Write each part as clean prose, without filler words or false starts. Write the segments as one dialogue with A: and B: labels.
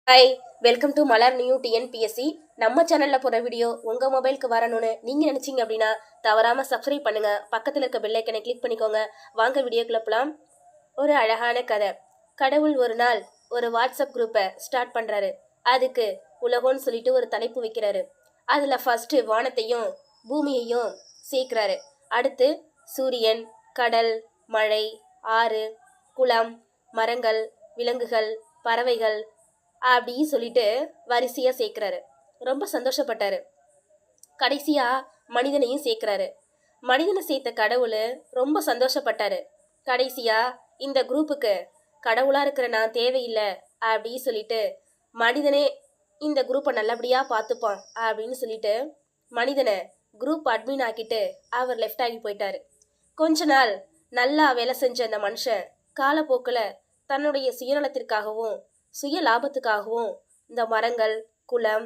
A: Hi, welcome to Malar new TNPSC. நம்ம சேனலில் போகிற வீடியோ உங்கள் மொபைலுக்கு வரணும்னு நீங்கள் நினச்சிங்க அப்படின்னா தவறாமல் சப்ஸ்கிரைப் பண்ணுங்கள். பக்கத்தில் இருக்க பெல் ஐக்கனை கிளிக் பண்ணிக்கோங்க. வாங்க வீடியோக்குள்ள போகலாம். ஒரு அழகான கதை. கடவுள் ஒரு நாள் ஒரு வாட்ஸ்அப் குரூப்பை ஸ்டார்ட் பண்ணுறாரு. அதுக்கு உலகம்னு சொல்லிட்டு ஒரு தலைப்பு வைக்கிறாரு. அதில் ஃபஸ்ட்டு வானத்தையும் பூமியையும் சேர்க்குறாரு. அடுத்து சூரியன், கடல், மழை, ஆறு, குளம், மரங்கள், விலங்குகள், பறவைகள் அப்படி சொல்லிட்டு வரிசையாக சேர்க்குறாரு. ரொம்ப சந்தோஷப்பட்டாரு. கடைசியாக மனிதனையும் சேர்க்குறாரு. மனிதனை சேர்த்த கடவுள் ரொம்ப சந்தோஷப்பட்டாரு. கடைசியாக இந்த குரூப்புக்கு கடவுளாக இருக்கிற நான் தேவையில்லை அப்படி சொல்லிட்டு மனிதனே இந்த குரூப்பை நல்லபடியாக பார்த்துப்பான் அப்படின்னு சொல்லிட்டு மனிதனை குரூப் அட்மின் ஆக்கிட்டு அவர் லெஃப்ட் ஆகி போயிட்டாரு. கொஞ்ச நாள் நல்லா வேலை செஞ்ச அந்த மனுஷன் காலப்போக்கில் தன்னுடைய சுயநலத்திற்காகவும் சுய லாபத்துக்காகவும் இந்த மரங்கள், குளம்,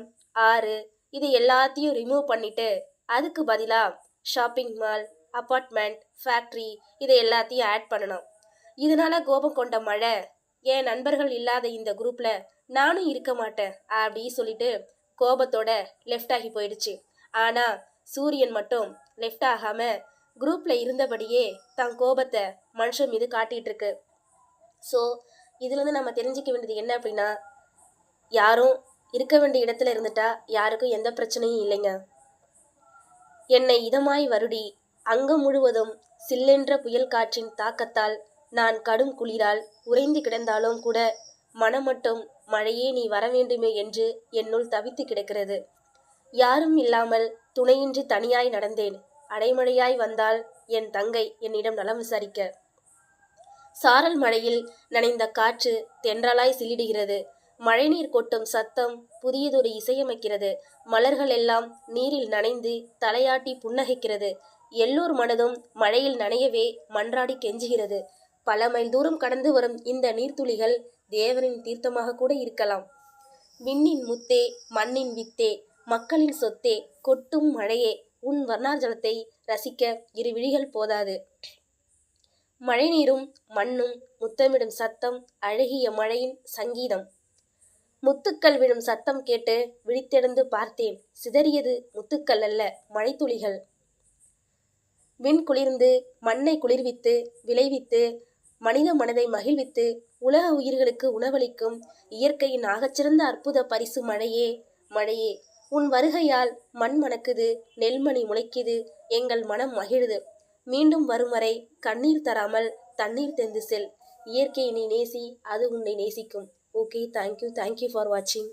A: ஆறு இது எல்லாத்தையும் ரிமூவ் பண்ணிட்டு அதுக்கு பதிலாக ஷாப்பிங் மால், அப்பார்ட்மெண்ட், ஃபேக்ட்ரி இதை எல்லாத்தையும் ஆட் பண்ணணும். இதனால கோபம் கொண்ட மழை, என் நண்பர்கள் இல்லாத இந்த குரூப்பில் நானும் இருக்க மாட்டேன் அப்படி சொல்லிட்டு கோபத்தோட லெஃப்ட் ஆகி போயிடுச்சு. ஆனால் சூரியன் மட்டும் லெஃப்ட் ஆகாமல் குரூப்பில் இருந்தபடியே தன் கோபத்தை மனுஷன் மீது காட்டிகிட்டு இருக்கு. ஸோ இதுலேருந்து நம்ம தெரிஞ்சிக்க வேண்டியது என்ன அப்படின்னா, யாரும் இருக்க வேண்டிய இடத்துல இருந்துட்டா யாருக்கும் எந்த பிரச்சனையும் இல்லைங்க. என்னை இதமாய் வருடி அங்கம் முழுவதும் சில்லென்ற புயல் காற்றின் தாக்கத்தால் நான் கடும் குளிரால் உறைந்து கிடந்தாலும் கூட மனம் மட்டும் மழையே நீ வர வேண்டுமே என்று என்னுள் தவித்து கிடக்கிறது. யாரும் இல்லாமல் துணையின்றி தனியாய் நடந்தேன். அடைமழையாய் வந்தால் என் தங்கை என்னிடம் நலம் விசாரிக்க. சாரல் மழையில் நனைந்த காற்று தென்றலாய் சிலிடுகிறது. மழைநீர் கொட்டும் சத்தம் புதியதொரு இசையமைக்கிறது. மலர்கள் எல்லாம் நீரில் நனைந்து தலையாட்டி புன்னகைக்கிறது. எல்லோர் மனதும் மழையில் நனையவே மன்றாடி கெஞ்சுகிறது. பல மைல் தூரம் கடந்து வரும் இந்த நீர்த்துளிகள் தேவனின் தீர்த்தமாக கூட இருக்கலாம். விண்ணின் முத்தே, மண்ணின் வித்தே, மக்களின் சொத்தே, கொட்டும் மழையே, உன் வர்ணாஜலத்தை ரசிக்க இரு விழிகள் போதாது. மழை நீரும் மண்ணும் முத்தமிடும் சத்தம் அழகிய மழையின் சங்கீதம். முத்துக்கள் விழும் சத்தம் கேட்டு விழித்தெழுந்து பார்த்தேன். சிதறியது முத்துக்கள் அல்ல, மழைத்துளிகள். விண் குளிர்ந்து மண்ணை குளிர்வித்து விளைவித்து மனித மனதை மகிழ்வித்து உலக உயிர்களுக்கு உணவளிக்கும் இயற்கையின் ஆகச்சிறந்த அற்புத பரிசு மழையே, மழையே. உன் வருகையால் மண் மணக்குது, நெல்மணி முளைக்குது, எங்கள் மனம் மகிழுது. மீண்டும் வரும் வரை கண்ணீர் தராமல் தண்ணீர் தெந்து செல். இயற்கையை நீ நேசி, அது உன்னை நேசிக்கும். ஓகே, தேங்க்யூ ஃபார் வாட்சிங்.